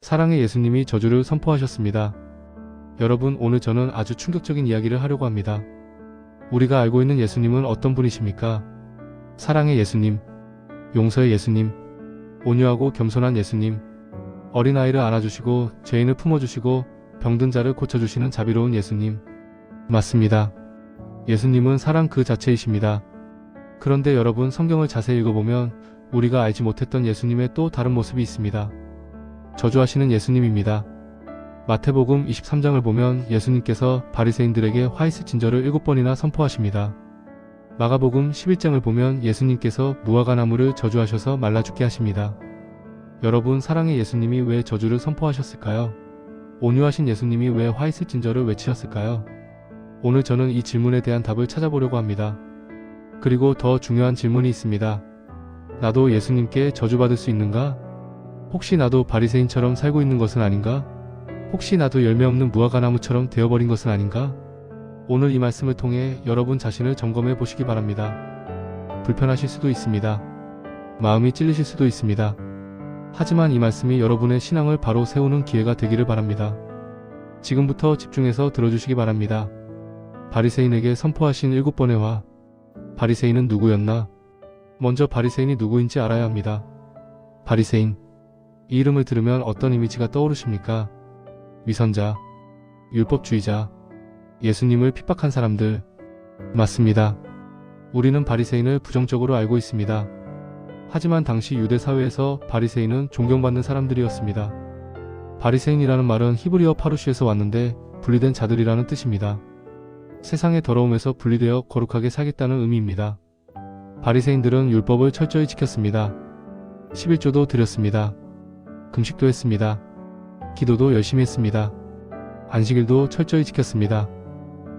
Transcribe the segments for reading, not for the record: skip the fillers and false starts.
사랑의 예수님이 저주를 선포하셨습니다. 여러분, 오늘 저는 아주 충격적인 이야기를 하려고 합니다. 우리가 알고 있는 예수님은 어떤 분이십니까? 사랑의 예수님, 용서의 예수님, 온유하고 겸손한 예수님, 어린아이를 안아주시고 죄인을 품어주시고 병든 자를 고쳐주시는 자비로운 예수님. 맞습니다. 예수님은 사랑 그 자체이십니다. 그런데 여러분, 성경을 자세히 읽어보면 우리가 알지 못했던 예수님의 또 다른 모습이 있습니다. 저주하시는 예수님입니다. 마태복음 23장을 보면 예수님께서 바리새인들에게 화이스 진저를 7번이나 선포하십니다. 마가복음 11장을 보면 예수님께서 무화과나무를 저주하셔서 말라 죽게 하십니다. 여러분, 사랑의 예수님이 왜 저주를 선포하셨을까요? 온유하신 예수님이 왜 화이스 진저를 외치셨을까요? 오늘 저는 이 질문에 대한 답을 찾아보려고 합니다. 그리고 더 중요한 질문이 있습니다. 나도 예수님께 저주받을 수 있는가? 혹시 나도 바리새인처럼 살고 있는 것은 아닌가? 혹시 나도 열매 없는 무화과나무처럼 되어버린 것은 아닌가? 오늘 이 말씀을 통해 여러분 자신을 점검해 보시기 바랍니다. 불편하실 수도 있습니다. 마음이 찔리실 수도 있습니다. 하지만 이 말씀이 여러분의 신앙을 바로 세우는 기회가 되기를 바랍니다. 지금부터 집중해서 들어주시기 바랍니다. 바리새인에게 선포하신 7번의 화. 바리새인은 누구였나? 먼저 바리새인이 누구인지 알아야 합니다. 바리새인. 이 이름을 들으면 어떤 이미지가 떠오르십니까? 위선자, 율법주의자, 예수님을 핍박한 사람들. 맞습니다. 우리는 바리새인을 부정적으로 알고 있습니다. 하지만 당시 유대 사회에서 바리새인은 존경받는 사람들이었습니다. 바리새인이라는 말은 히브리어 파루시에서 왔는데 분리된 자들이라는 뜻입니다. 세상의 더러움에서 분리되어 거룩하게 살겠다는 의미입니다. 바리새인들은 율법을 철저히 지켰습니다. 11조도 드렸습니다. 금식도 했습니다. 기도도 열심히 했습니다. 안식일도 철저히 지켰습니다.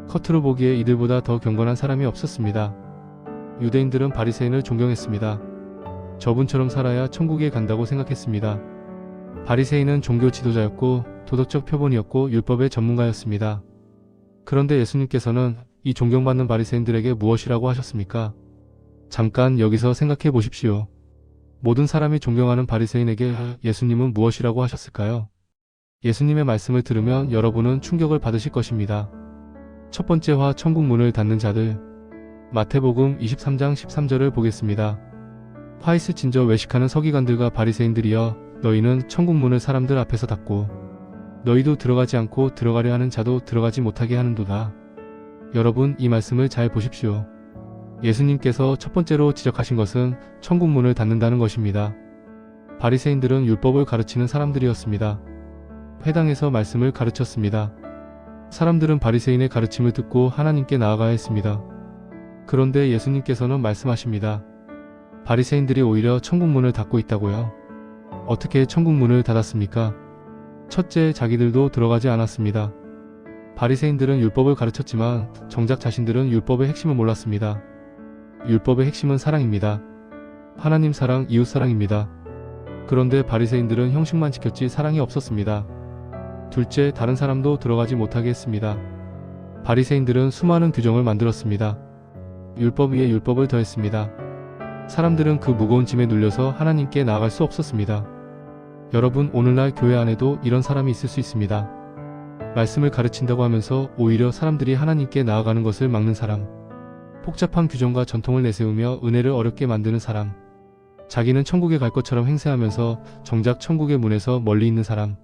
겉으로 보기에 이들보다 더 경건한 사람이 없었습니다. 유대인들은 바리새인을 존경했습니다. 저분처럼 살아야 천국에 간다고 생각했습니다. 바리새인은 종교 지도자였고 도덕적 표본이었고 율법의 전문가였습니다. 그런데 예수님께서는 이 존경받는 바리새인들에게 무엇이라고 하셨습니까? 잠깐 여기서 생각해 보십시오. 모든 사람이 존경하는 바리새인에게 예수님은 무엇이라고 하셨을까요? 예수님의 말씀을 들으면 여러분은 충격을 받으실 것입니다. 첫 번째 화, 천국 문을 닫는 자들. 마태복음 23장 13절을 보겠습니다. 화이스 진저 외식하는 서기관들과 바리새인들이여, 너희는 천국 문을 사람들 앞에서 닫고 너희도 들어가지 않고 들어가려 하는 자도 들어가지 못하게 하는도다. 여러분, 이 말씀을 잘 보십시오. 예수님께서 첫 번째로 지적하신 것은 천국 문을 닫는다는 것입니다. 바리새인들은 율법을 가르치는 사람들이었습니다. 회당에서 말씀을 가르쳤습니다. 사람들은 바리새인의 가르침을 듣고 하나님께 나아가야 했습니다. 그런데 예수님께서는 말씀하십니다. 바리새인들이 오히려 천국 문을 닫고 있다고요. 어떻게 천국 문을 닫았습니까? 첫째, 자기들도 들어가지 않았습니다. 바리새인들은 율법을 가르쳤지만 정작 자신들은 율법의 핵심을 몰랐습니다. 율법의 핵심은 사랑입니다. 하나님 사랑, 이웃 사랑입니다. 그런데 바리새인들은 형식만 지켰지 사랑이 없었습니다. 둘째, 다른 사람도 들어가지 못하게 했습니다. 바리새인들은 수많은 규정을 만들었습니다. 율법 위에 율법을 더했습니다. 사람들은 그 무거운 짐에 눌려서 하나님께 나아갈 수 없었습니다. 여러분, 오늘날 교회 안에도 이런 사람이 있을 수 있습니다. 말씀을 가르친다고 하면서 오히려 사람들이 하나님께 나아가는 것을 막는 사람. 복잡한 규정과 전통을 내세우며 은혜를 어렵게 만드는 사람. 자기는 천국에 갈 것처럼 행세하면서 정작 천국의 문에서 멀리 있는 사람.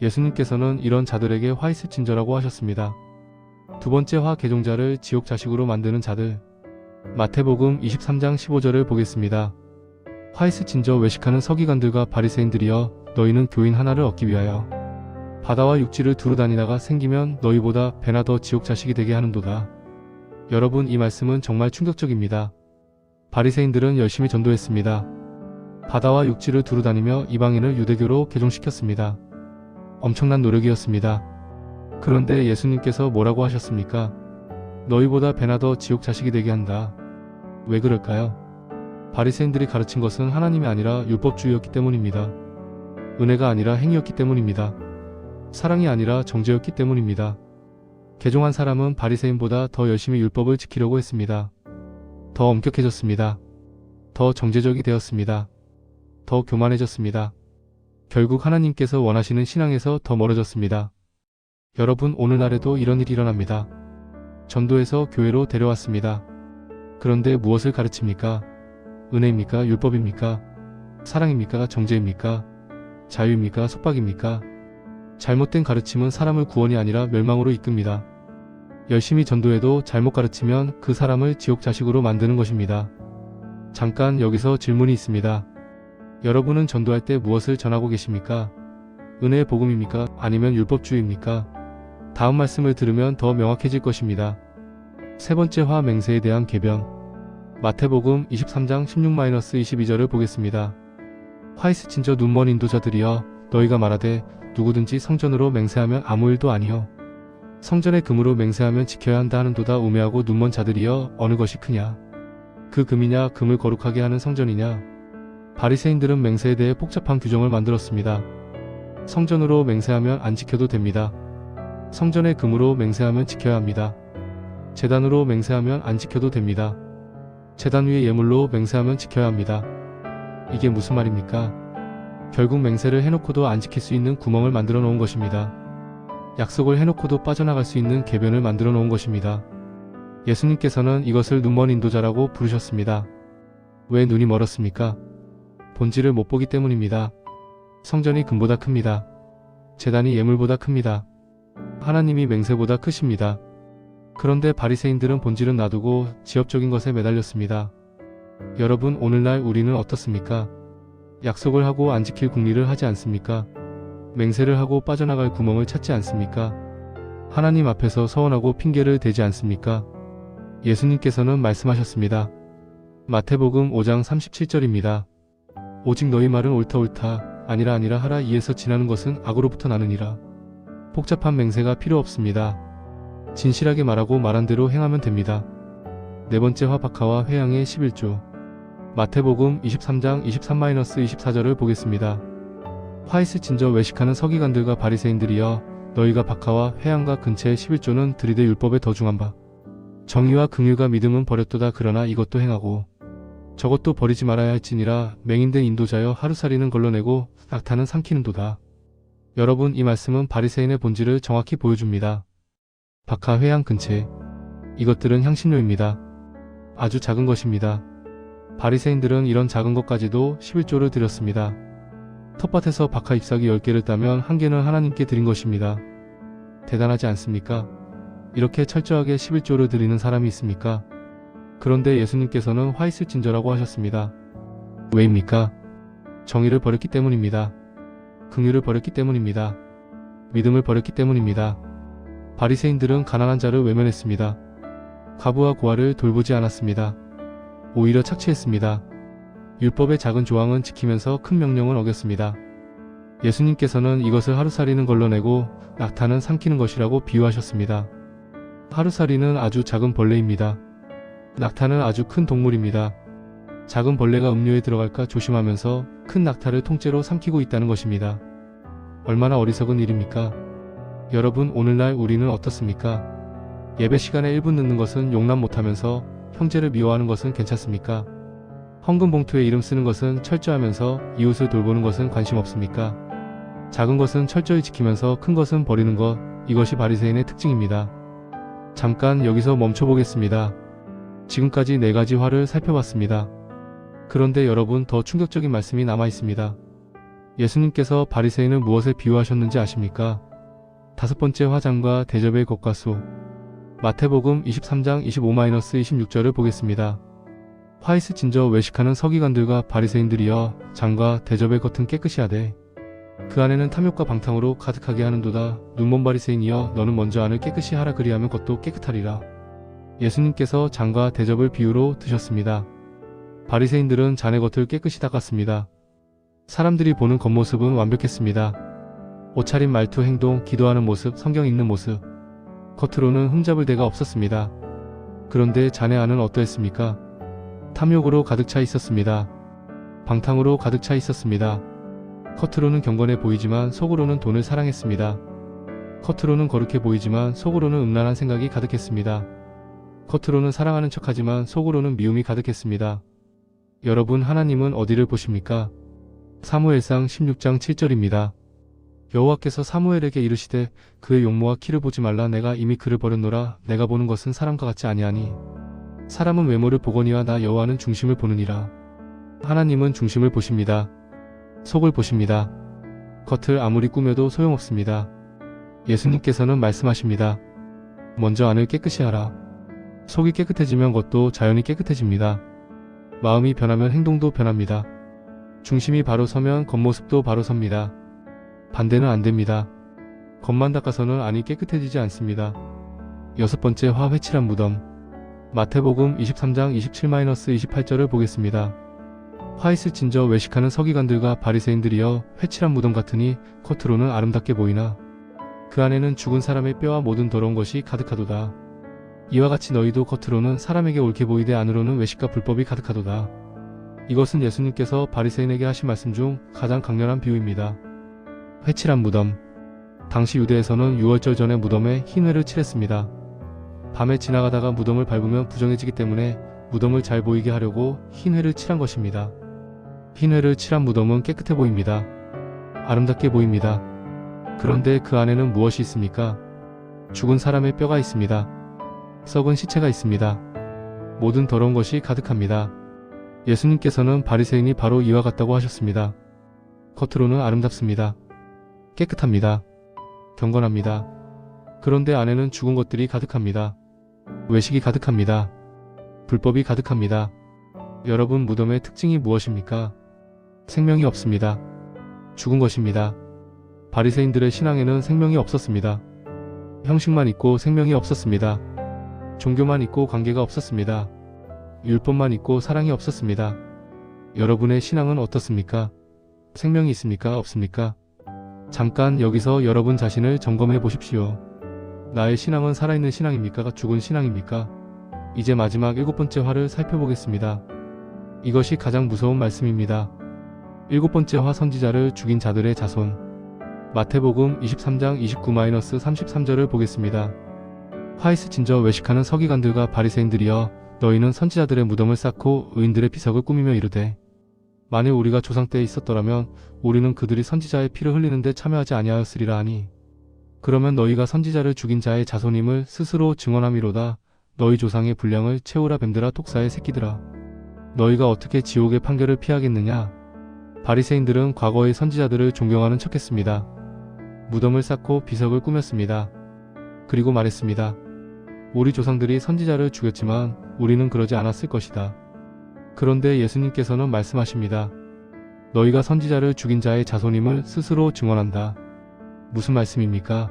예수님께서는 이런 자들에게 화이스 진저라고 하셨습니다. 두 번째 화, 개종자를 지옥 자식으로 만드는 자들. 마태복음 23장 15절을 보겠습니다. 화이스 진저 외식하는 서기관들과 바리새인들이여, 너희는 교인 하나를 얻기 위하여 바다와 육지를 두루 다니다가 생기면 너희보다 배나 더 지옥 자식이 되게 하는도다. 여러분, 이 말씀은 정말 충격적입니다. 바리새인들은 열심히 전도했습니다. 바다와 육지를 두루 다니며 이방인을 유대교로 개종시켰습니다. 엄청난 노력이었습니다. 그런데 예수님께서 뭐라고 하셨습니까? 너희보다 배나 더 지옥 자식이 되게 한다. 왜 그럴까요? 바리새인들이 가르친 것은 하나님이 아니라 율법주의였기 때문입니다. 은혜가 아니라 행위였기 때문입니다. 사랑이 아니라 정죄였기 때문입니다. 개종한 사람은 바리새인보다 더 열심히 율법을 지키려고 했습니다. 더 엄격해졌습니다. 더 정죄적이 되었습니다. 더 교만해졌습니다. 결국 하나님께서 원하시는 신앙에서 더 멀어졌습니다. 여러분, 오늘날에도 이런 일이 일어납니다. 전도해서 교회로 데려왔습니다. 그런데 무엇을 가르칩니까? 은혜입니까? 율법입니까? 사랑입니까? 정죄입니까? 자유입니까? 속박입니까? 잘못된 가르침은 사람을 구원이 아니라 멸망으로 이끕니다. 열심히 전도해도 잘못 가르치면 그 사람을 지옥 자식으로 만드는 것입니다. 잠깐 여기서 질문이 있습니다. 여러분은 전도할 때 무엇을 전하고 계십니까? 은혜의 복음입니까? 아니면 율법주의입니까? 다음 말씀을 들으면 더 명확해질 것입니다. 세 번째 화 맹세에 대한 개변. 마태복음 23장 16-22절을 보겠습니다. 화이스 진저 눈먼 인도자들이여, 너희가 말하되 누구든지 성전으로 맹세하면 아무 일도 아니요 성전의 금으로 맹세하면 지켜야 한다 하는도다. 우매하고 눈먼 자들이여, 어느 것이 크냐? 그 금이냐? 금을 거룩하게 하는 성전이냐? 바리새인들은 맹세에 대해 복잡한 규정을 만들었습니다. 성전으로 맹세하면 안 지켜도 됩니다. 성전의 금으로 맹세하면 지켜야 합니다. 제단으로 맹세하면 안 지켜도 됩니다. 제단 위에 예물로 맹세하면 지켜야 합니다. 이게 무슨 말입니까? 결국 맹세를 해놓고도 안 지킬 수 있는 구멍을 만들어 놓은 것입니다. 약속을 해놓고도 빠져나갈 수 있는 궤변을 만들어 놓은 것입니다. 예수님께서는 이것을 눈먼 인도자라고 부르셨습니다. 왜 눈이 멀었습니까? 본질을 못 보기 때문입니다. 성전이 금보다 큽니다. 제단이 예물보다 큽니다. 하나님이 맹세보다 크십니다. 그런데 바리새인들은 본질은 놔두고 지엽적인 것에 매달렸습니다. 여러분, 오늘날 우리는 어떻습니까? 약속을 하고 안 지킬 궁리를 하지 않습니까? 맹세를 하고 빠져나갈 구멍을 찾지 않습니까? 하나님 앞에서 서원하고 핑계를 대지 않습니까? 예수님께서는 말씀하셨습니다. 마태복음 5장 37절입니다. 오직 너희 말은 옳다 옳다 아니라 아니라 하라. 이에서 지나는 것은 악으로부터 나느니라. 복잡한 맹세가 필요 없습니다. 진실하게 말하고 말한 대로 행하면 됩니다. 네 번째 화 박하와 회양의 11조. 마태복음 23장 23-24절을 보겠습니다. 화이스 진저 외식하는 서기관들과 바리새인들이여, 너희가 박하와 회양과 근체의 11조는 들이대 율법에 더 중한 바 정의와 긍휼과 믿음은 버렸도다. 그러나 이것도 행하고 저것도 버리지 말아야 할지니라. 맹인된 인도자여, 하루살이는 걸러내고 낙타는 삼키는도다. 여러분, 이 말씀은 바리새인의 본질을 정확히 보여줍니다. 박하, 회양, 근체, 이것들은 향신료입니다. 아주 작은 것입니다. 바리새인들은 이런 작은 것까지도 11조를 드렸습니다. 텃밭에서 박하 잎사귀 10개를 따면 한 개는 하나님께 드린 것입니다. 대단하지 않습니까? 이렇게 철저하게 11조를 드리는 사람이 있습니까? 그런데 예수님께서는 화이슬 진저라고 하셨습니다. 왜입니까? 정의를 버렸기 때문입니다. 긍휼을 버렸기 때문입니다. 믿음을 버렸기 때문입니다. 바리새인들은 가난한 자를 외면했습니다. 과부와 고아를 돌보지 않았습니다. 오히려 착취했습니다. 율법의 작은 조항은 지키면서 큰 명령은 어겼습니다. 예수님께서는 이것을 하루살이는 걸러내고 낙타는 삼키는 것이라고 비유하셨습니다. 하루살이는 아주 작은 벌레입니다. 낙타는 아주 큰 동물입니다. 작은 벌레가 음료에 들어갈까 조심하면서 큰 낙타를 통째로 삼키고 있다는 것입니다. 얼마나 어리석은 일입니까? 여러분, 오늘날 우리는 어떻습니까? 예배 시간에 1분 늦는 것은 용납 못하면서 형제를 미워하는 것은 괜찮습니까? 헌금 봉투에 이름 쓰는 것은 철저하면서 이웃을 돌보는 것은 관심 없습니까? 작은 것은 철저히 지키면서 큰 것은 버리는 것, 이것이 바리새인의 특징입니다. 잠깐 여기서 멈춰보겠습니다. 지금까지 4가지 화를 살펴봤습니다. 그런데 여러분, 더 충격적인 말씀이 남아 있습니다. 예수님께서 바리새인을 무엇에 비유하셨는지 아십니까? 5번째 화장과 대접의 것과 소. 마태복음 23장 25-26절을 보겠습니다. 화이스 진저 외식하는 서기관들과 바리새인들이여, 장과 대접의 겉은 깨끗이 하되 그 안에는 탐욕과 방탕으로 가득하게 하는도다. 눈먼 바리새인이여, 너는 먼저 안을 깨끗이 하라. 그리하면 겉도 깨끗하리라. 예수님께서 장과 대접을 비유로 드셨습니다. 바리새인들은 잔의 겉을 깨끗이 닦았습니다. 사람들이 보는 겉모습은 완벽했습니다. 옷차림, 말투, 행동, 기도하는 모습, 성경 읽는 모습, 겉으로는 흠잡을 데가 없었습니다. 그런데 잔의 안은 어떠했습니까? 탐욕으로 가득 차 있었습니다. 방탕으로 가득 차 있었습니다. 겉으로는 경건해 보이지만 속으로는 돈을 사랑했습니다. 겉으로는 거룩해 보이지만 속으로는 음란한 생각이 가득했습니다. 겉으로는 사랑하는 척하지만 속으로는 미움이 가득했습니다. 여러분, 하나님은 어디를 보십니까? 사무엘상 16장 7절입니다. 여호와께서 사무엘에게 이르시되 그의 용모와 키를 보지 말라. 내가 이미 그를 버렸노라. 내가 보는 것은 사람과 같지 아니하니 사람은 외모를 보거니와 나 여호와는 중심을 보느니라. 하나님은 중심을 보십니다. 속을 보십니다. 겉을 아무리 꾸며도 소용없습니다. 예수님께서는 말씀하십니다. 먼저 안을 깨끗이 하라. 속이 깨끗해지면 겉도 자연히 깨끗해집니다. 마음이 변하면 행동도 변합니다. 중심이 바로 서면 겉모습도 바로 섭니다. 반대는 안 됩니다. 겉만 닦아서는 안이 깨끗해지지 않습니다. 여섯 번째 화 회칠한 무덤. 마태복음 23장 27-28절을 보겠습니다. 화 있을진저 외식하는 서기관들과 바리새인들이여 회칠한 무덤 같으니 겉으로는 아름답게 보이나 그 안에는 죽은 사람의 뼈와 모든 더러운 것이 가득하도다. 이와 같이 너희도 겉으로는 사람에게 옳게 보이되 안으로는 외식과 불법이 가득하도다. 이것은 예수님께서 바리새인에게 하신 말씀 중 가장 강렬한 비유입니다. 회칠한 무덤. 당시 유대에서는 유월절 전에 무덤에 흰회를 칠했습니다. 밤에 지나가다가 무덤을 밟으면 부정해지기 때문에 무덤을 잘 보이게 하려고 흰회를 칠한 것입니다. 흰회를 칠한 무덤은 깨끗해 보입니다. 아름답게 보입니다. 그런데 그 안에는 무엇이 있습니까? 죽은 사람의 뼈가 있습니다. 썩은 시체가 있습니다. 모든 더러운 것이 가득합니다. 예수님께서는 바리새인이 바로 이와 같다고 하셨습니다. 겉으로는 아름답습니다. 깨끗합니다. 경건합니다. 그런데 안에는 죽은 것들이 가득합니다. 외식이 가득합니다. 불법이 가득합니다. 여러분, 무덤의 특징이 무엇입니까? 생명이 없습니다. 죽은 것입니다. 바리새인들의 신앙에는 생명이 없었습니다. 형식만 있고 생명이 없었습니다. 종교만 있고 관계가 없었습니다. 율법만 있고 사랑이 없었습니다. 여러분의 신앙은 어떻습니까? 생명이 있습니까? 없습니까? 잠깐 여기서 여러분 자신을 점검해 보십시오. 나의 신앙은 살아있는 신앙입니까? 죽은 신앙입니까? 이제 마지막 일곱 번째 화를 살펴보겠습니다. 이것이 가장 무서운 말씀입니다. 일곱 번째 화, 선지자를 죽인 자들의 자손. 마태복음 23장 29-33절을 보겠습니다. 화 있을진저 외식하는 서기관들과 바리새인들이여 너희는 선지자들의 무덤을 쌓고 의인들의 비석을 꾸미며 이르되 만일 우리가 조상 때에 있었더라면 우리는 그들이 선지자의 피를 흘리는데 참여하지 아니하였으리라 하니 그러면 너희가 선지자를 죽인 자의 자손임을 스스로 증언함이로다. 너희 조상의 분량을 채우라. 뱀들아, 독사의 새끼들아, 너희가 어떻게 지옥의 판결을 피하겠느냐. 바리새인들은 과거의 선지자들을 존경하는 척했습니다. 무덤을 쌓고 비석을 꾸몄습니다. 그리고 말했습니다. 우리 조상들이 선지자를 죽였지만 우리는 그러지 않았을 것이다. 그런데 예수님께서는 말씀하십니다. 너희가 선지자를 죽인 자의 자손임을 스스로 증언한다. 무슨 말씀입니까?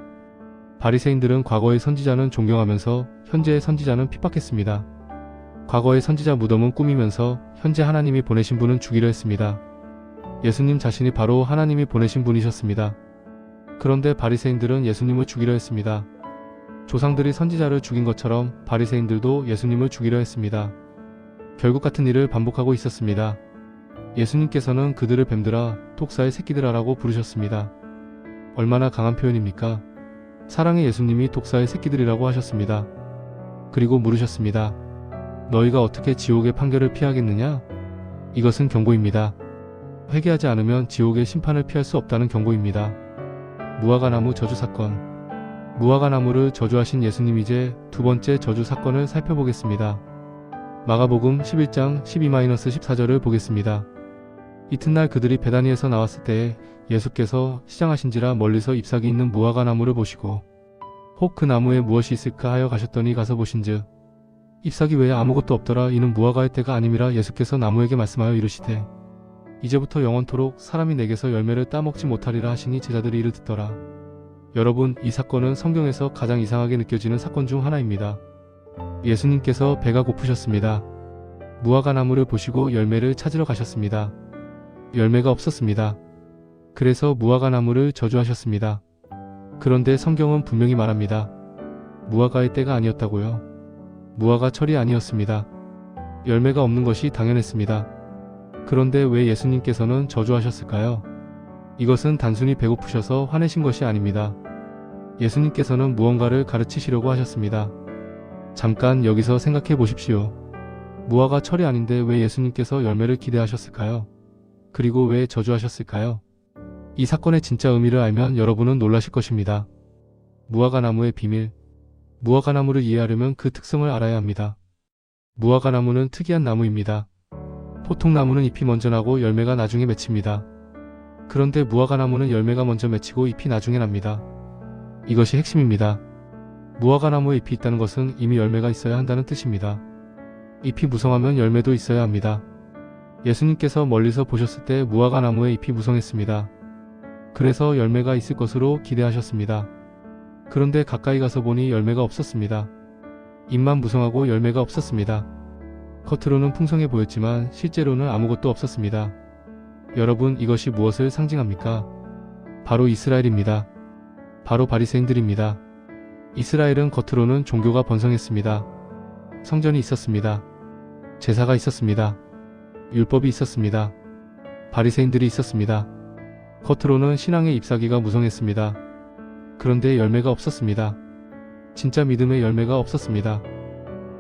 바리새인들은 과거의 선지자는 존경하면서 현재의 선지자는 핍박했습니다. 과거의 선지자 무덤은 꾸미면서 현재 하나님이 보내신 분은 죽이려 했습니다. 예수님 자신이 바로 하나님이 보내신 분이셨습니다. 그런데 바리새인들은 예수님을 죽이려 했습니다. 조상들이 선지자를 죽인 것처럼 바리새인들도 예수님을 죽이려 했습니다. 결국 같은 일을 반복하고 있었습니다. 예수님께서는 그들을 뱀들아, 독사의 새끼들아라고 부르셨습니다. 얼마나 강한 표현입니까? 사랑의 예수님이 독사의 새끼들이라고 하셨습니다. 그리고 물으셨습니다. 너희가 어떻게 지옥의 판결을 피하겠느냐? 이것은 경고입니다. 회개하지 않으면 지옥의 심판을 피할 수 없다는 경고입니다. 무화과나무 저주 사건. 무화과나무를 저주하신 예수님, 이제 두 번째 저주 사건을 살펴보겠습니다. 마가복음 11장 12-14절을 보겠습니다. 이튿날 그들이 베다니에서 나왔을 때에 예수께서 시장하신지라 멀리서 잎사귀 있는 무화과나무를 보시고 혹 그 나무에 무엇이 있을까 하여 가셨더니 가서 보신즉 잎사귀 외에 아무것도 없더라. 이는 무화과의 때가 아님이라. 예수께서 나무에게 말씀하여 이르시되 이제부터 영원토록 사람이 내게서 열매를 따먹지 못하리라 하시니 제자들이 이를 듣더라. 여러분, 이 사건은 성경에서 가장 이상하게 느껴지는 사건 중 하나입니다. 예수님께서 배가 고프셨습니다. 무화과나무를 보시고 열매를 찾으러 가셨습니다. 열매가 없었습니다. 그래서 무화과나무를 저주하셨습니다. 그런데 성경은 분명히 말합니다. 무화과의 때가 아니었다고요. 무화과철이 아니었습니다. 열매가 없는 것이 당연했습니다. 그런데 왜 예수님께서는 저주하셨을까요? 이것은 단순히 배고프셔서 화내신 것이 아닙니다. 예수님께서는 무언가를 가르치시려고 하셨습니다. 잠깐 여기서 생각해 보십시오. 무화과 철이 아닌데 왜 예수님께서 열매를 기대하셨을까요? 그리고 왜 저주하셨을까요? 이 사건의 진짜 의미를 알면 여러분은 놀라실 것입니다. 무화과나무의 비밀. 무화과나무를 이해하려면 그 특성을 알아야 합니다. 무화과나무는 특이한 나무입니다. 보통 나무는 잎이 먼저 나고 열매가 나중에 맺힙니다. 그런데 무화과나무는 열매가 먼저 맺히고 잎이 나중에 납니다. 이것이 핵심입니다. 무화과나무에 잎이 있다는 것은 이미 열매가 있어야 한다는 뜻입니다. 잎이 무성하면 열매도 있어야 합니다. 예수님께서 멀리서 보셨을 때 무화과나무에 잎이 무성했습니다. 그래서 열매가 있을 것으로 기대하셨습니다. 그런데 가까이 가서 보니 열매가 없었습니다. 잎만 무성하고 열매가 없었습니다. 겉으로는 풍성해 보였지만 실제로는 아무것도 없었습니다. 여러분, 이것이 무엇을 상징합니까? 바로 이스라엘입니다. 바로 바리새인들입니다. 이스라엘은 겉으로는 종교가 번성했습니다. 성전이 있었습니다. 제사가 있었습니다. 율법이 있었습니다. 바리새인들이 있었습니다. 겉으로는 신앙의 잎사귀가 무성했습니다. 그런데 열매가 없었습니다. 진짜 믿음의 열매가 없었습니다.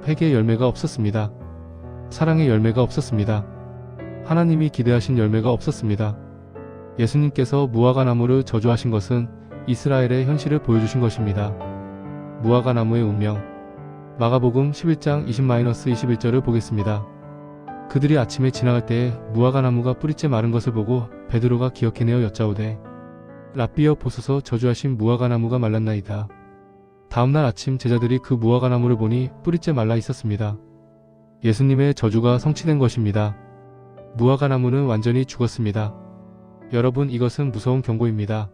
회개의 열매가 없었습니다. 사랑의 열매가 없었습니다. 하나님이 기대하신 열매가 없었습니다. 예수님께서 무화과나무를 저주하신 것은 이스라엘의 현실을 보여주신 것입니다. 무화과나무의 운명. 마가복음 11장 20-21절을 보겠습니다. 그들이 아침에 지나갈 때에 무화과나무가 뿌리째 마른 것을 보고 베드로가 기억해내어 여짜오되 랍비여 보소서 저주하신 무화과나무가 말랐나이다. 다음날 아침 제자들이 그 무화과나무를 보니 뿌리째 말라 있었습니다. 예수님의 저주가 성취된 것입니다. 무화과나무는 완전히 죽었습니다. 여러분, 이것은 무서운 경고입니다.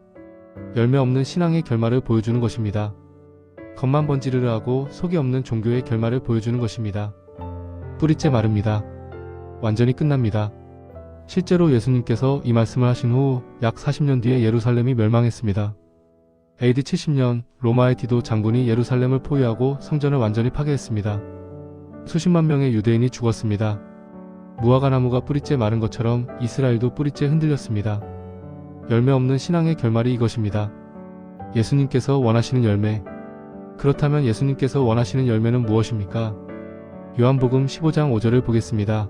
열매 없는 신앙의 결말을 보여주는 것입니다. 겉만 번지르르 하고 속이 없는 종교의 결말을 보여주는 것입니다. 뿌리째 마릅니다. 완전히 끝납니다. 실제로 예수님께서 이 말씀을 하신 후 약 40년 뒤에 예루살렘이 멸망했습니다. AD 70년 로마의 디도 장군이 예루살렘을 포위하고 성전을 완전히 파괴했습니다. 수십만 명의 유대인이 죽었습니다. 무화과나무가 뿌리째 마른 것처럼 이스라엘도 뿌리째 흔들렸습니다. 열매 없는 신앙의 결말이 이것입니다. 예수님께서 원하시는 열매. 그렇다면 예수님께서 원하시는 열매는 무엇입니까? 요한복음 15장 5절을 보겠습니다.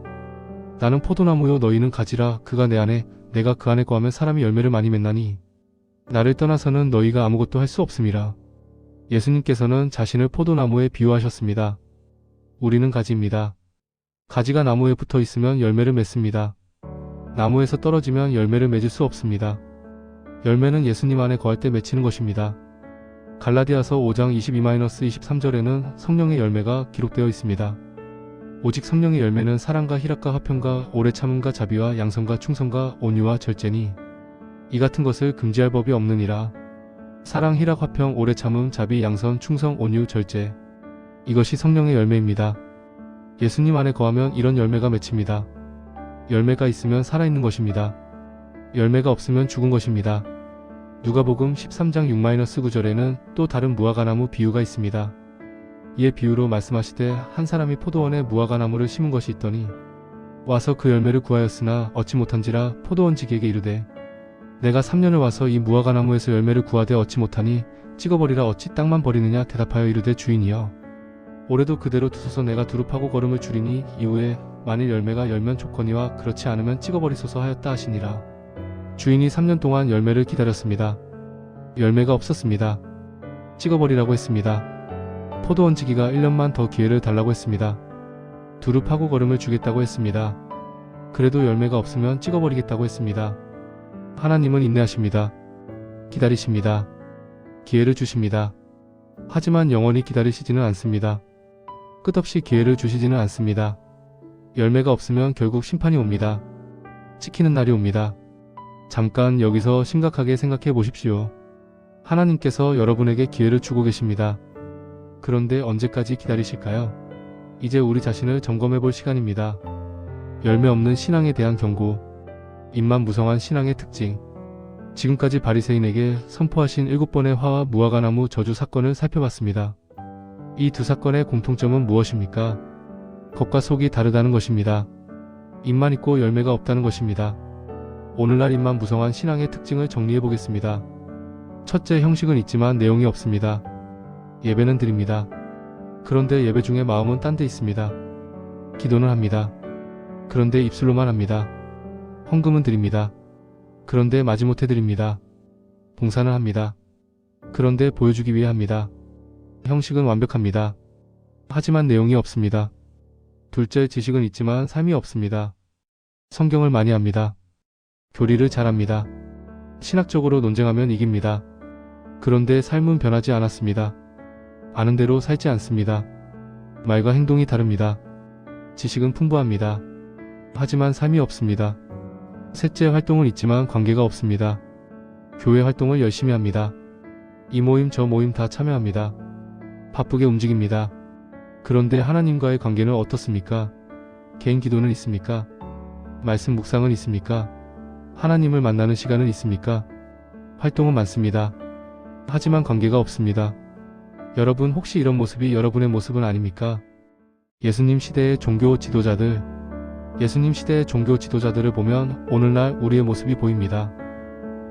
나는 포도나무요 너희는 가지라. 그가 내 안에 내가 그 안에 거하면 사람이 열매를 많이 맺나니 나를 떠나서는 너희가 아무것도 할 수 없음이라. 예수님께서는 자신을 포도나무에 비유하셨습니다. 우리는 가지입니다. 가지가 나무에 붙어 있으면 열매를 맺습니다. 나무에서 떨어지면 열매를 맺을 수 없습니다. 열매는 예수님 안에 거할 때 맺히는 것입니다. 갈라디아서 5장 22-23절에는 성령의 열매가 기록되어 있습니다. 오직 성령의 열매는 사랑과 희락과 화평과 오래 참음과 자비와 양선과 충성과 온유와 절제니 이 같은 것을 금지할 법이 없느니라. 사랑, 희락, 화평, 오래 참음, 자비, 양선, 충성, 온유, 절제. 이것이 성령의 열매입니다. 예수님 안에 거하면 이런 열매가 맺힙니다. 열매가 있으면 살아있는 것입니다. 열매가 없으면 죽은 것입니다. 누가복음 13장 6-9절에는 또 다른 무화과나무 비유가 있습니다. 이에 비유로 말씀하시되 한 사람이 포도원에 무화과나무를 심은 것이 있더니 와서 그 열매를 구하였으나 얻지 못한지라 포도원지기에게 이르되 내가 3년을 와서 이 무화과나무에서 열매를 구하되 얻지 못하니 찍어버리라. 어찌 땅만 버리느냐. 대답하여 이르되 주인이여 올해도 그대로 두소서. 내가 두릅하고 거름을 줄이니 이후에 만일 열매가 열면 좋거니와 그렇지 않으면 찍어버리소서 하였다 하시니라. 주인이 3년 동안 열매를 기다렸습니다. 열매가 없었습니다. 찍어버리라고 했습니다. 포도원지기가 1년만 더 기회를 달라고 했습니다. 두릅하고 거름을 주겠다고 했습니다. 그래도 열매가 없으면 찍어버리겠다고 했습니다. 하나님은 인내하십니다. 기다리십니다. 기회를 주십니다. 하지만 영원히 기다리시지는 않습니다. 끝없이 기회를 주시지는 않습니다. 열매가 없으면 결국 심판이 옵니다. 찍히는 날이 옵니다. 잠깐 여기서 심각하게 생각해 보십시오. 하나님께서 여러분에게 기회를 주고 계십니다. 그런데 언제까지 기다리실까요? 이제 우리 자신을 점검해 볼 시간입니다. 열매 없는 신앙에 대한 경고. 잎만 무성한 신앙의 특징. 지금까지 바리새인에게 선포하신 7번의 화와 무화과나무 저주 사건을 살펴봤습니다. 이 두 사건의 공통점은 무엇입니까? 겉과 속이 다르다는 것입니다. 잎만 있고 열매가 없다는 것입니다. 오늘날 잎만 무성한 신앙의 특징을 정리해 보겠습니다. 첫째, 형식은 있지만 내용이 없습니다. 예배는 드립니다. 그런데 예배 중에 마음은 딴 데 있습니다. 기도는 합니다. 그런데 입술로만 합니다. 헌금은 드립니다. 그런데 마지못해 드립니다. 봉사는 합니다. 그런데 보여주기 위해 합니다. 형식은 완벽합니다. 하지만 내용이 없습니다. 둘째, 지식은 있지만 삶이 없습니다. 성경을 많이 합니다. 교리를 잘합니다. 신학적으로 논쟁하면 이깁니다. 그런데 삶은 변하지 않았습니다. 아는 대로 살지 않습니다. 말과 행동이 다릅니다. 지식은 풍부합니다. 하지만 삶이 없습니다. 셋째, 활동은 있지만 관계가 없습니다. 교회 활동을 열심히 합니다. 이 모임 저 모임 다 참여합니다. 바쁘게 움직입니다. 그런데 하나님과의 관계는 어떻습니까? 개인 기도는 있습니까? 말씀 묵상은 있습니까? 하나님을 만나는 시간은 있습니까? 활동은 많습니다. 하지만 관계가 없습니다. 여러분, 혹시 이런 모습이 여러분의 모습은 아닙니까? 예수님 시대의 종교 지도자들을 보면 오늘날 우리의 모습이 보입니다.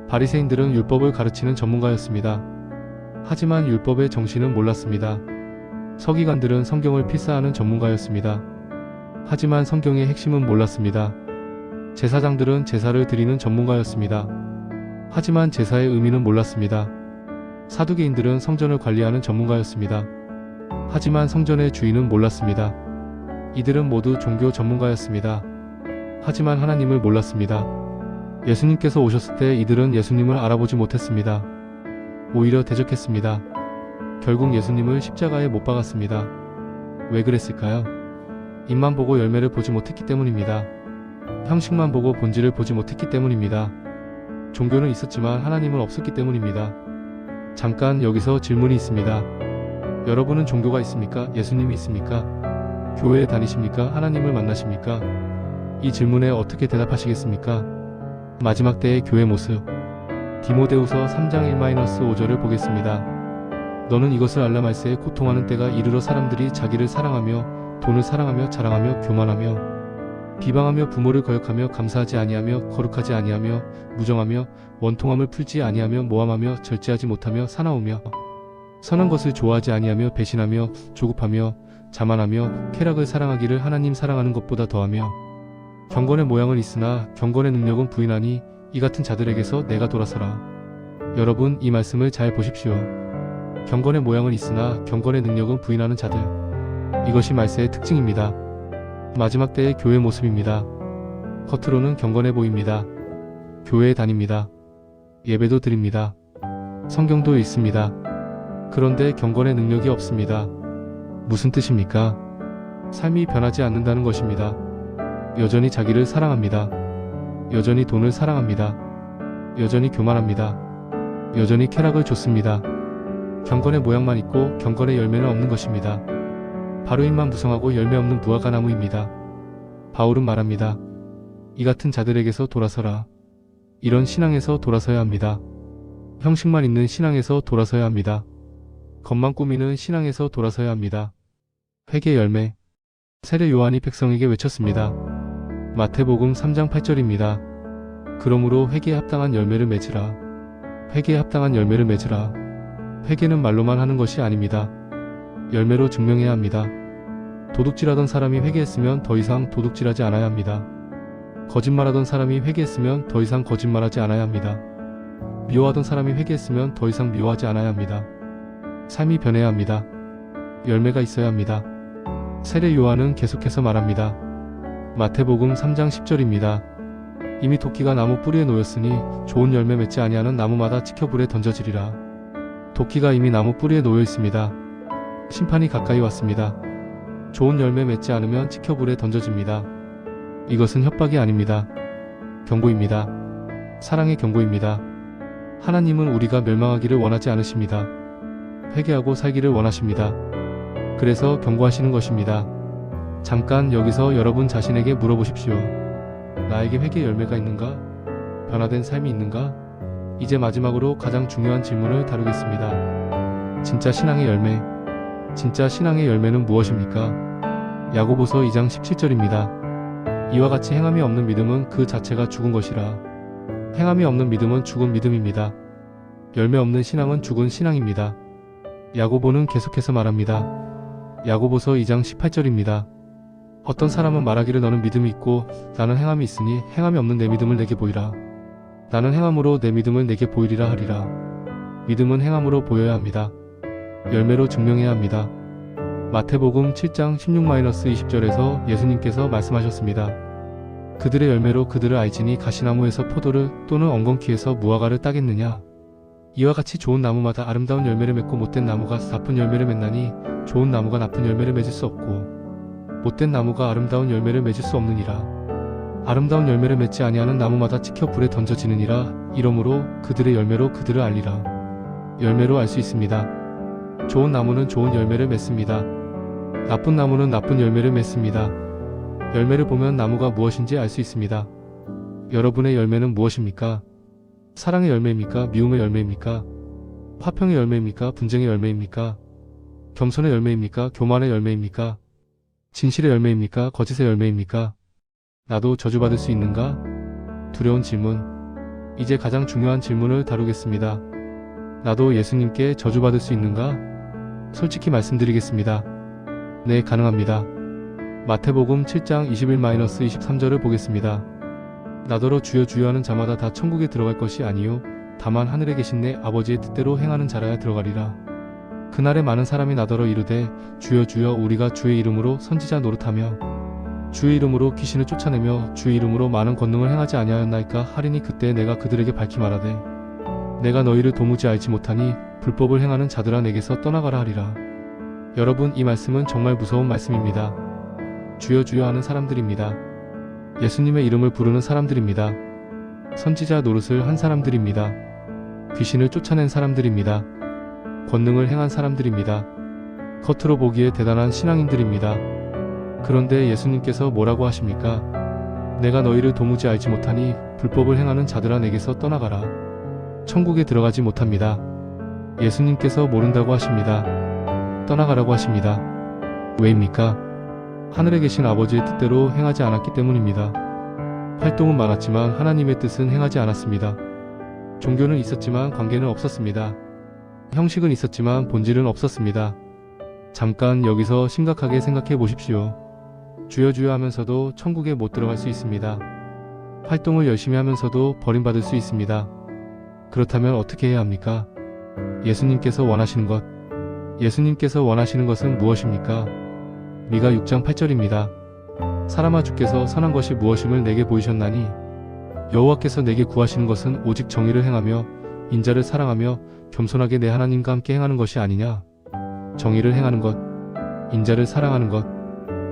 바리새인들은 율법을 가르치는 전문가였습니다. 하지만 율법의 정신은 몰랐습니다. 서기관들은 성경을 필사하는 전문가였습니다. 하지만 성경의 핵심은 몰랐습니다. 제사장들은 제사를 드리는 전문가였습니다. 하지만 제사의 의미는 몰랐습니다. 사두개인들은 성전을 관리하는 전문가였습니다. 하지만 성전의 주인은 몰랐습니다. 이들은 모두 종교 전문가였습니다. 하지만 하나님을 몰랐습니다. 예수님께서 오셨을 때 이들은 예수님을 알아보지 못했습니다. 오히려 대적했습니다. 결국 예수님을 십자가에 못 박았습니다. 왜 그랬을까요? 잎만 보고 열매를 보지 못했기 때문입니다. 형식만 보고 본질을 보지 못했기 때문입니다. 종교는 있었지만 하나님은 없었기 때문입니다. 잠깐 여기서 질문이 있습니다. 여러분은 종교가 있습니까? 예수님이 있습니까? 교회에 다니십니까? 하나님을 만나십니까? 이 질문에 어떻게 대답하시겠습니까? 마지막 때의 교회 모습. 디모데후서 3장 1-5절을 보겠습니다. 너는 이것을 알라 말세에 고통하는 때가 이르러 사람들이 자기를 사랑하며 돈을 사랑하며 자랑하며 교만하며 비방하며 부모를 거역하며 감사하지 아니하며 거룩하지 아니하며 무정하며 원통함을 풀지 아니하며 모함하며 절제하지 못하며 사나우며 선한 것을 좋아하지 아니하며 배신하며 조급하며 자만하며 쾌락을 사랑하기를 하나님 사랑하는 것보다 더하며 경건의 모양은 있으나 경건의 능력은 부인하니 이 같은 자들에게서 내가 돌아서라. 여러분, 이 말씀을 잘 보십시오. 경건의 모양은 있으나 경건의 능력은 부인하는 자들. 이것이 말세의 특징입니다. 마지막 때의 교회 모습입니다. 겉으로는 경건해 보입니다. 교회에 다닙니다. 예배도 드립니다. 성경도 읽습니다. 그런데 경건의 능력이 없습니다. 무슨 뜻입니까? 삶이 변하지 않는다는 것입니다. 여전히 자기를 사랑합니다. 여전히 돈을 사랑합니다. 여전히 교만합니다. 여전히 쾌락을 좇습니다. 경건의 모양만 있고 경건의 열매는 없는 것입니다. 바로 잎만 무성하고 열매 없는 무화과 나무입니다. 바울은 말합니다. 이 같은 자들에게서 돌아서라. 이런 신앙에서 돌아서야 합니다. 형식만 있는 신앙에서 돌아서야 합니다. 겉만 꾸미는 신앙에서 돌아서야 합니다. 회개 열매. 세례 요한이 백성에게 외쳤습니다. 마태복음 3장 8절입니다. 그러므로 회개에 합당한 열매를 맺으라. 회개에 합당한 열매를 맺으라. 회개는 말로만 하는 것이 아닙니다. 열매로 증명해야 합니다. 도둑질하던 사람이 회개했으면 더 이상 도둑질하지 않아야 합니다. 거짓말하던 사람이 회개했으면 더 이상 거짓말하지 않아야 합니다. 미워하던 사람이 회개했으면 더 이상 미워하지 않아야 합니다. 삶이 변해야 합니다. 열매가 있어야 합니다. 세례 요한은 계속해서 말합니다. 마태복음 3장 10절입니다. 이미 도끼가 나무 뿌리에 놓였으니 좋은 열매 맺지 아니하는 나무마다 찍혀 불에 던져지리라. 도끼가 이미 나무 뿌리에 놓여 있습니다. 심판이 가까이 왔습니다. 좋은 열매 맺지 않으면 찍혀 불에 던져집니다. 이것은 협박이 아닙니다. 경고입니다. 사랑의 경고입니다. 하나님은 우리가 멸망하기를 원하지 않으십니다. 회개하고 살기를 원하십니다. 그래서 경고하시는 것입니다. 잠깐 여기서 여러분 자신에게 물어보십시오. 나에게 회개 열매가 있는가? 변화된 삶이 있는가? 이제 마지막으로 가장 중요한 질문을 다루겠습니다. 진짜 신앙의 열매. 진짜 신앙의 열매는 무엇입니까? 야고보서 2장 17절입니다. 이와 같이 행함이 없는 믿음은 그 자체가 죽은 것이라. 행함이 없는 믿음은 죽은 믿음입니다. 열매 없는 신앙은 죽은 신앙입니다. 야고보는 계속해서 말합니다. 야고보서 2장 18절입니다. 어떤 사람은 말하기를 너는 믿음이 있고 나는 행함이 있으니 행함이 없는 내 믿음을 내게 보이라. 나는 행함으로 내 믿음을 내게 보이리라 하리라. 믿음은 행함으로 보여야 합니다. 열매로 증명해야 합니다. 마태복음 7장 16-20절에서 예수님께서 말씀하셨습니다. 그들의 열매로 그들을 알지니 가시나무에서 포도를 또는 엉겅퀴에서 무화과를 따겠느냐. 이와 같이 좋은 나무마다 아름다운 열매를 맺고 못된 나무가 나쁜 열매를 맺나니 좋은 나무가 나쁜 열매를 맺을 수 없고 못된 나무가 아름다운 열매를 맺을 수 없느니라. 아름다운 열매를 맺지 아니하는 나무마다 찍혀 불에 던져지느니라. 이러므로 그들의 열매로 그들을 알리라. 열매로 알 수 있습니다. 좋은 나무는 좋은 열매를 맺습니다. 나쁜 나무는 나쁜 열매를 맺습니다. 열매를 보면 나무가 무엇인지 알 수 있습니다. 여러분의 열매는 무엇입니까? 사랑의 열매입니까? 미움의 열매입니까? 화평의 열매입니까? 분쟁의 열매입니까? 겸손의 열매입니까? 교만의 열매입니까? 진실의 열매입니까? 거짓의 열매입니까? 나도 저주받을 수 있는가? 두려운 질문. 이제 가장 중요한 질문을 다루겠습니다. 나도 예수님께 저주받을 수 있는가? 솔직히 말씀드리겠습니다. 네, 가능합니다. 마태복음 7장 21-23절을 보겠습니다. 나더러 주여 주여 하는 자마다 다 천국에 들어갈 것이 아니요 다만 하늘에 계신 내 아버지의 뜻대로 행하는 자라야 들어가리라. 그날에 많은 사람이 나더러 이르되 주여 주여 우리가 주의 이름으로 선지자 노릇하며 주의 이름으로 귀신을 쫓아내며 주의 이름으로 많은 권능을 행하지 아니하였나이까 하리니 그때 내가 그들에게 밝히 말하되 내가 너희를 도무지 알지 못하니 불법을 행하는 자들아 내게서 떠나가라 하리라. 여러분, 이 말씀은 정말 무서운 말씀입니다. 주여 주여 하는 사람들입니다. 예수님의 이름을 부르는 사람들입니다. 선지자 노릇을 한 사람들입니다. 귀신을 쫓아낸 사람들입니다. 권능을 행한 사람들입니다. 겉으로 보기에 대단한 신앙인들입니다. 그런데 예수님께서 뭐라고 하십니까? 내가 너희를 도무지 알지 못하니 불법을 행하는 자들아 내게서 떠나가라. 천국에 들어가지 못합니다. 예수님께서 모른다고 하십니다. 떠나가라고 하십니다. 왜입니까? 하늘에 계신 아버지의 뜻대로 행하지 않았기 때문입니다. 활동은 많았지만 하나님의 뜻은 행하지 않았습니다. 종교는 있었지만 관계는 없었습니다. 형식은 있었지만 본질은 없었습니다. 잠깐 여기서 심각하게 생각해 보십시오. 주여 주여 하면서도 천국에 못 들어갈 수 있습니다. 활동을 열심히 하면서도 버림받을 수 있습니다. 그렇다면 어떻게 해야 합니까? 예수님께서 원하시는 것. 예수님께서 원하시는 것은 무엇입니까? 미가 6장 8절입니다. 사람아 주께서 선한 것이 무엇임을 내게 보이셨나니 여호와께서 내게 구하시는 것은 오직 정의를 행하며 인자를 사랑하며 겸손하게 내 하나님과 함께 행하는 것이 아니냐. 정의를 행하는 것, 인자를 사랑하는 것,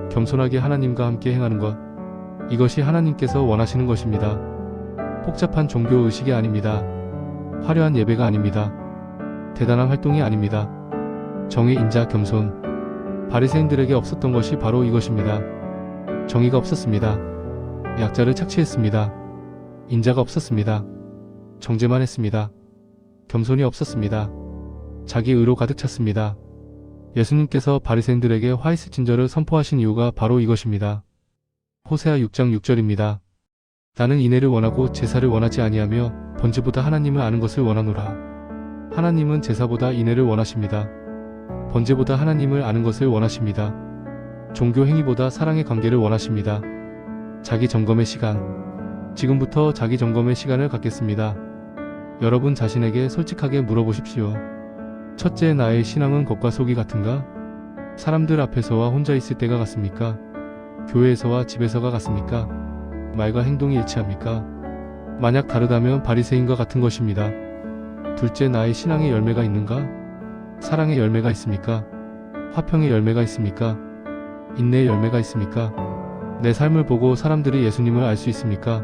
겸손하게 하나님과 함께 행하는 것, 이것이 하나님께서 원하시는 것입니다. 복잡한 종교 의식이 아닙니다. 화려한 예배가 아닙니다. 대단한 활동이 아닙니다. 정의, 인자, 겸손. 바리새인들에게 없었던 것이 바로 이것입니다. 정의가 없었습니다. 약자를 착취했습니다. 인자가 없었습니다. 정죄만 했습니다. 겸손이 없었습니다. 자기 의로 가득 찼습니다. 예수님께서 바리새인들에게 화이트 진저를 선포하신 이유가 바로 이것입니다. 호세아 6장 6절입니다. 나는 인애를 원하고 제사를 원하지 아니하며 번제보다 하나님을 아는 것을 원하노라. 하나님은 제사보다 인애를 원하십니다. 번제보다 하나님을 아는 것을 원하십니다. 종교 행위보다 사랑의 관계를 원하십니다. 자기 점검의 시간. 지금부터 자기 점검의 시간을 갖겠습니다. 여러분 자신에게 솔직하게 물어보십시오. 첫째, 나의 신앙은 겉과 속이 같은가? 사람들 앞에서와 혼자 있을 때가 같습니까? 교회에서와 집에서가 같습니까? 말과 행동이 일치합니까? 만약 다르다면 바리새인과 같은 것입니다. 둘째, 나의 신앙의 열매가 있는가? 사랑의 열매가 있습니까? 화평의 열매가 있습니까? 인내의 열매가 있습니까? 내 삶을 보고 사람들이 예수님을 알 수 있습니까?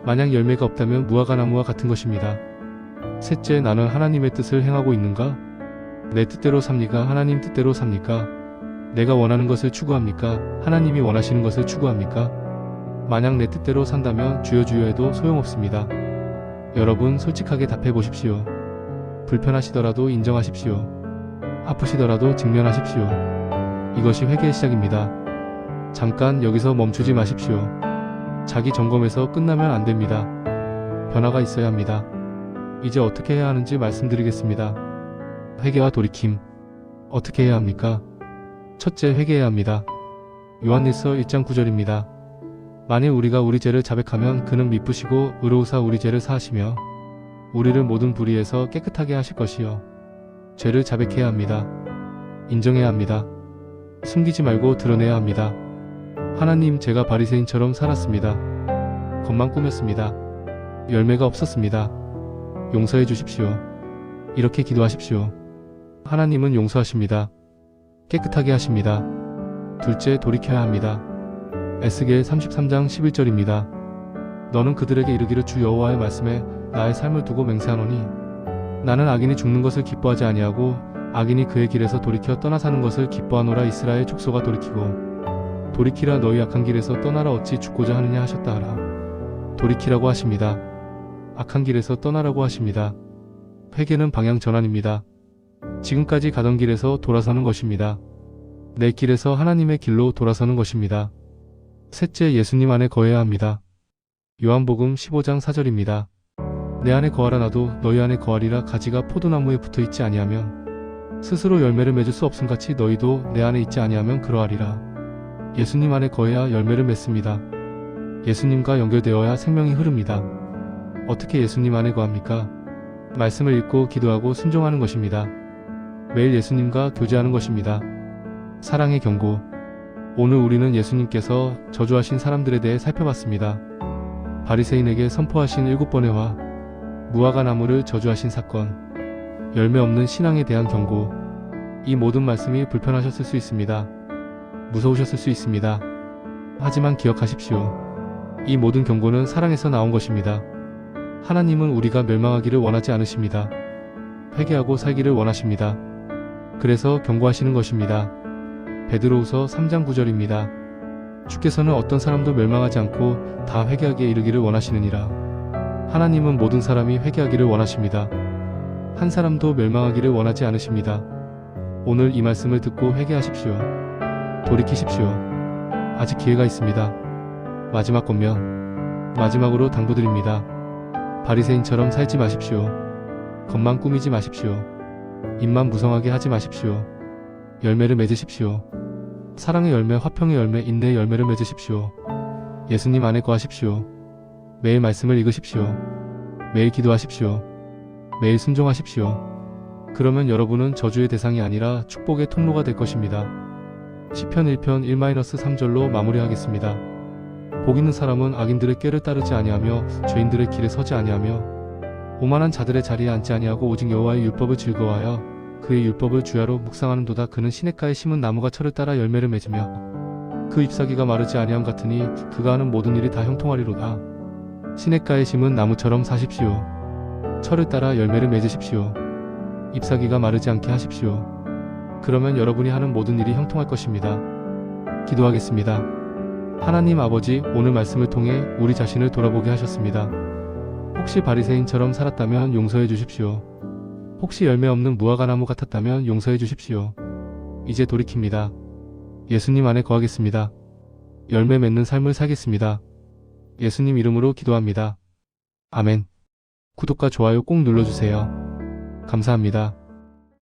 만약 열매가 없다면 무화과나무와 같은 것입니다. 셋째, 나는 하나님의 뜻을 행하고 있는가? 내 뜻대로 삽니까? 하나님 뜻대로 삽니까? 내가 원하는 것을 추구합니까? 하나님이 원하시는 것을 추구합니까? 만약 내 뜻대로 산다면 주여 주여 해도 소용없습니다. 여러분 솔직하게 답해 보십시오. 불편하시더라도 인정하십시오. 아프시더라도 직면하십시오. 이것이 회개의 시작입니다. 잠깐 여기서 멈추지 마십시오. 자기 점검에서 끝나면 안 됩니다. 변화가 있어야 합니다. 이제 어떻게 해야 하는지 말씀드리겠습니다. 회개와 돌이킴. 어떻게 해야 합니까? 첫째, 회개해야 합니다. 요한일서 1장 9절입니다. 만일 우리가 우리 죄를 자백하면 그는 미쁘시고 의로우사 우리 죄를 사하시며 우리를 모든 불의에서 깨끗하게 하실 것이요. 죄를 자백해야 합니다. 인정해야 합니다. 숨기지 말고 드러내야 합니다. 하나님, 제가 바리새인처럼 살았습니다. 겉만 꾸몄습니다. 열매가 없었습니다. 용서해 주십시오. 이렇게 기도하십시오. 하나님은 용서하십니다. 깨끗하게 하십니다. 둘째, 돌이켜야 합니다. 에스겔 33장 11절입니다. 너는 그들에게 이르기를 주 여호와의 말씀에 나의 삶을 두고 맹세하노니 나는 악인이 죽는 것을 기뻐하지 아니하고 악인이 그의 길에서 돌이켜 떠나 사는 것을 기뻐하노라. 이스라엘 족속아 돌이키고 돌이키라. 너희 악한 길에서 떠나라. 어찌 죽고자 하느냐 하셨다 하라. 돌이키라고 하십니다. 악한 길에서 떠나라고 하십니다. 회개는 방향 전환입니다. 지금까지 가던 길에서 돌아서는 것입니다. 내 길에서 하나님의 길로 돌아서는 것입니다. 셋째, 예수님 안에 거해야 합니다. 요한복음 15장 4절입니다. 내 안에 거하라. 나도 너희 안에 거하리라. 가지가 포도나무에 붙어있지 아니하면 스스로 열매를 맺을 수 없음같이 너희도 내 안에 있지 아니하면 그러하리라. 예수님 안에 거해야 열매를 맺습니다. 예수님과 연결되어야 생명이 흐릅니다. 어떻게 예수님 안에 거합니까? 말씀을 읽고 기도하고 순종하는 것입니다. 매일 예수님과 교제하는 것입니다. 사랑의 경고. 오늘 우리는 예수님께서 저주하신 사람들에 대해 살펴봤습니다. 바리새인에게 선포하신 7번의 화, 무화과 나무를 저주하신 사건, 열매 없는 신앙에 대한 경고. 이 모든 말씀이 불편하셨을 수 있습니다. 무서우셨을 수 있습니다. 하지만 기억하십시오. 이 모든 경고는 사랑에서 나온 것입니다. 하나님은 우리가 멸망하기를 원하지 않으십니다. 회개하고 살기를 원하십니다. 그래서 경고하시는 것입니다. 베드로후서 3장 9절입니다. 주께서는 어떤 사람도 멸망하지 않고 다 회개하기에 이르기를 원하시느니라. 하나님은 모든 사람이 회개하기를 원하십니다. 한 사람도 멸망하기를 원하지 않으십니다. 오늘 이 말씀을 듣고 회개하십시오. 돌이키십시오. 아직 기회가 있습니다. 마지막 권면. 마지막으로 당부드립니다. 바리새인처럼 살지 마십시오. 겉만 꾸미지 마십시오. 입만 무성하게 하지 마십시오. 열매를 맺으십시오. 사랑의 열매, 화평의 열매, 인내의 열매를 맺으십시오. 예수님 안에 거하십시오. 매일 말씀을 읽으십시오. 매일 기도하십시오. 매일 순종하십시오. 그러면 여러분은 저주의 대상이 아니라 축복의 통로가 될 것입니다. 시편 1편 1-3절로 마무리하겠습니다. 복 있는 사람은 악인들의 꾀를 따르지 아니하며 죄인들의 길에 서지 아니하며 오만한 자들의 자리에 앉지 아니하고 오직 여호와의 율법을 즐거워하여 그의 율법을 주야로 묵상하는도다. 그는 시냇가에 심은 나무가 철을 따라 열매를 맺으며 그 잎사귀가 마르지 아니함 같으니 그가 하는 모든 일이 다 형통하리로다. 시냇가에 심은 나무처럼 사십시오. 철을 따라 열매를 맺으십시오. 잎사귀가 마르지 않게 하십시오. 그러면 여러분이 하는 모든 일이 형통할 것입니다. 기도하겠습니다. 하나님 아버지, 오늘 말씀을 통해 우리 자신을 돌아보게 하셨습니다. 혹시 바리새인처럼 살았다면 용서해 주십시오. 혹시 열매 없는 무화과 나무 같았다면 용서해 주십시오. 이제 돌이킵니다. 예수님 안에 거하겠습니다. 열매 맺는 삶을 살겠습니다. 예수님 이름으로 기도합니다. 아멘. 구독과 좋아요 꼭 눌러주세요. 감사합니다.